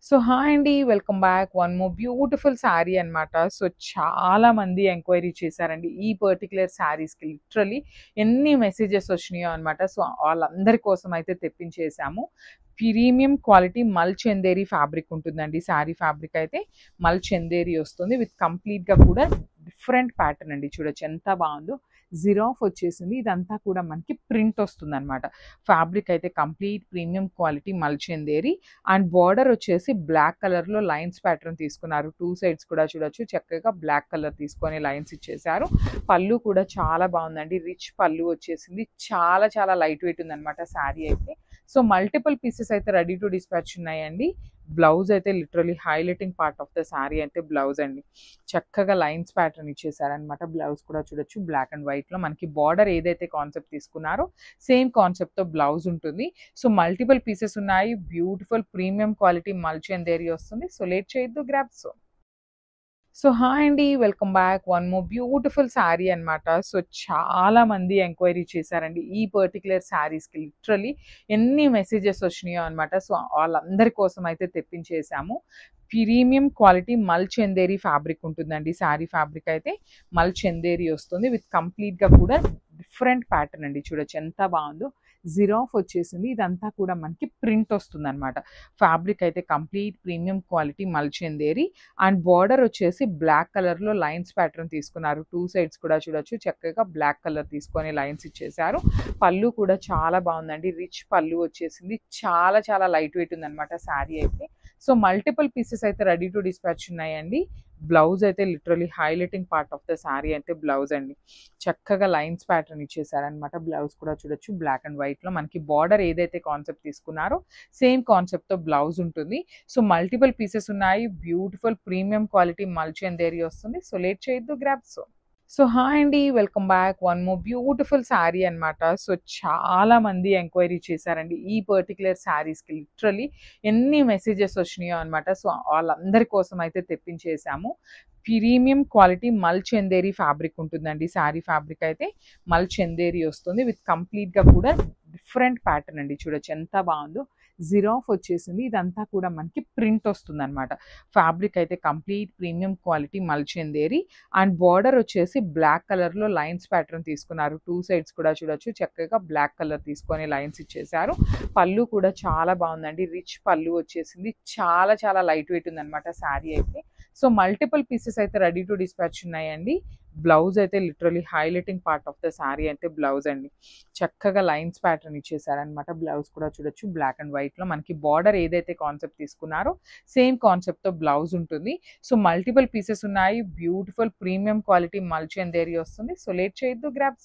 So hi అండి. Welcome back. One more beautiful sari అనమాట. So చాలా మంది ఎంక్వైరీ చేశారండి ఈ పర్టిక్యులర్ శారీస్‌కి. లిటరల్లీ ఎన్ని మెసేజెస్ వచ్చినాయో అనమాట. సో వాళ్ళందరి కోసం అయితే తెప్పించేసాము. ప్రీమియం క్వాలిటీ మల్ చందేరి ఫ్యాబ్రిక్ ఉంటుందండి. శారీ ఫ్యాబ్రిక్ అయితే మల్ చందేరి వస్తుంది. విత్ కంప్లీట్‌గా కూడా డిఫరెంట్ ప్యాటర్న్ అండి. చూడొచ్చు ఎంత బాగుందో. జిరాఫ్ వచ్చేసింది. ఇదంతా కూడా మనకి ప్రింట్ వస్తుందనమాట. ఫ్యాబ్రిక్ అయితే కంప్లీట్ ప్రీమియం క్వాలిటీ మల్ చందేరి అండ్ బార్డర్ వచ్చేసి బ్లాక్ కలర్‌లో లైన్స్ ప్యాటర్న్ తీసుకున్నారు. 2 సైడ్స్ కూడా చూడొచ్చు. చక్కగా బ్లాక్ కలర్ తీసుకొని లైన్స్ ఇచ్చేసారు. పళ్ళు కూడా చాలా బాగుందండి. రిచ్ పళ్ళు వచ్చేసింది. చాలా చాలా లైట్ వెయిట్ ఉందనమాట శారీ అయితే. సో మల్టిపుల్ పీసెస్ అయితే రెడీ టు డిస్పాచ్ ఉన్నాయండి. బ్లౌజ్ అయితే literally highlighting part of the sari అయితే బ్లౌజ్ అండి. చక్కగా లైన్స్ ప్యాటర్న్ ఇచ్చేసారనమాట. బ్లౌజ్ కూడా చూడొచ్చు బ్లాక్ అండ్ వైట్‌లో మనకి బార్డర్ ఏదైతే కాన్సెప్ట్ తీసుకున్నారో సేమ్ కాన్సెప్ట్‌తో బ్లౌజ్ ఉంటుంది. సో మల్టిపుల్ పీసెస్ ఉన్నాయి. బ్యూటిఫుల్ ప్రీమియం క్వాలిటీ మల్ చందేరి వస్తుంది. సో లేట్ చేయొద్దు, గ్రాబ్ సో హాయ్ అండి. Welcome back. One more beautiful sari అనమాట. సో చాలా మంది ఎంక్వైరీ చేశారండి ఈ పర్టిక్యులర్ శారీస్‌కి. లిటరల్లీ ఎన్ని మెసేజెస్ వచ్చినాయో అనమాట. సో వాళ్ళందరి కోసం అయితే తెప్పించేసాము. ప్రీమియం క్వాలిటీ మల్ చందేరి ఫ్యాబ్రిక్ ఉంటుందండి. శారీ ఫ్యాబ్రిక్ అయితే మల్ చందేరి వస్తుంది. విత్ కంప్లీట్‌గా కూడా డిఫరెంట్ ప్యాటర్న్ అండి. చూడొచ్చు ఎంత బాగుందో. జిరాఫ్ వచ్చేసింది. ఇదంతా కూడా మనకి ప్రింట్ వస్తుందనమాట. ఫ్యాబ్రిక్ అయితే కంప్లీట్ ప్రీమియం క్వాలిటీ మల్ చందేరి అండ్ బార్డర్ వచ్చేసి బ్లాక్ కలర్‌లో లైన్స్ ప్యాటర్న్ తీసుకున్నారు. 2 సైడ్స్ కూడా చూడొచ్చు. చక్కగా బ్లాక్ కలర్ తీసుకొని లైన్స్ ఇచ్చేసారు. పళ్ళు కూడా చాలా బాగుందండి. రిచ్ పళ్ళు వచ్చేసింది. చాలా చాలా లైట్ వెయిట్ ఉందనమాట శారీ అయితే. సో మల్టిపుల్ పీసెస్ అయితే రెడీ టు డిస్పాచ్ ఉన్నాయండి. బ్లౌజ్ అయితే literally highlighting part of the sari అయితే బ్లౌజ్ అండి. చక్కగా లైన్స్ ప్యాటర్న్ ఇచ్చేసారనమాట. బ్లౌజ్ కూడా చూడొచ్చు బ్లాక్ అండ్ వైట్‌లో మనకి బార్డర్ ఏదైతే కాన్సెప్ట్ తీసుకున్నారో సేమ్ కాన్సెప్ట్‌తో బ్లౌజ్ ఉంటుంది. సో మల్టిపుల్ పీసెస్ ఉన్నాయి. బ్యూటిఫుల్ ప్రీమియం క్వాలిటీ మల్ చందేరి వస్తుంది. సో లేట్ చేయొద్దు, గ్రాబ్ సో హాయ్ అండి. Welcome back. One more beautiful sari అనమాట. సో చాలా మంది ఎంక్వైరీ చేశారండి ఈ పర్టిక్యులర్ శారీస్‌కి. లిటరల్లీ ఎన్ని మెసేజెస్ వచ్చినాయో అనమాట. సో వాళ్ళందరి కోసం అయితే తెప్పించేసాము. ప్రీమియం క్వాలిటీ మల్ చందేరి ఫ్యాబ్రిక్ ఉంటుందండి. శారీ ఫ్యాబ్రిక్ అయితే మల్ చందేరి వస్తుంది. విత్ కంప్లీట్‌గా కూడా డిఫరెంట్ ప్యాటర్న్ అండి. చూడొచ్చు ఎంత బాగుందో. జిరాఫ్ వచ్చేసింది. ఇదంతా కూడా మనకి ప్రింట్ వస్తుందనమాట. ఫ్యాబ్రిక్ అయితే కంప్లీట్ ప్రీమియం క్వాలిటీ మల్ చందేరి అండ్ బార్డర్ వచ్చేసి బ్లాక్ కలర్‌లో లైన్స్ ప్యాటర్న్ తీసుకున్నారు. 2 సైడ్స్ కూడా చూడొచ్చు. చక్కగా బ్లాక్ కలర్ తీసుకొని లైన్స్ ఇచ్చేసారు. పళ్ళు కూడా చాలా బాగుందండి. రిచ్ పళ్ళు వచ్చేసింది. చాలా చాలా లైట్ వెయిట్ ఉందనమాట శారీ అయితే. సో మల్టిపుల్ పీసెస్ అయితే రెడీ టు డిస్పాచ్ ఉన్నాయండి. బ్లౌజ్ అయితే literally highlighting part of the sari అయితే బ్లౌజ్ అండి. చక్కగా లైన్స్ ప్యాటర్న్ ఇచ్చేసారనమాట. బ్లౌజ్ కూడా చూడొచ్చు బ్లాక్ అండ్ వైట్‌లో మనకి బార్డర్ ఏదైతే కాన్సెప్ట్ తీసుకున్నారో సేమ్ కాన్సెప్ట్‌తో బ్లౌజ్ ఉంటుంది. సో మల్టిపుల్ పీసెస్ ఉన్నాయి. బ్యూటిఫుల్ ప్రీమియం క్వాలిటీ మల్ చందేరి వస్తుంది. సో లేట్ చేయొద్దు, గ్రాబ్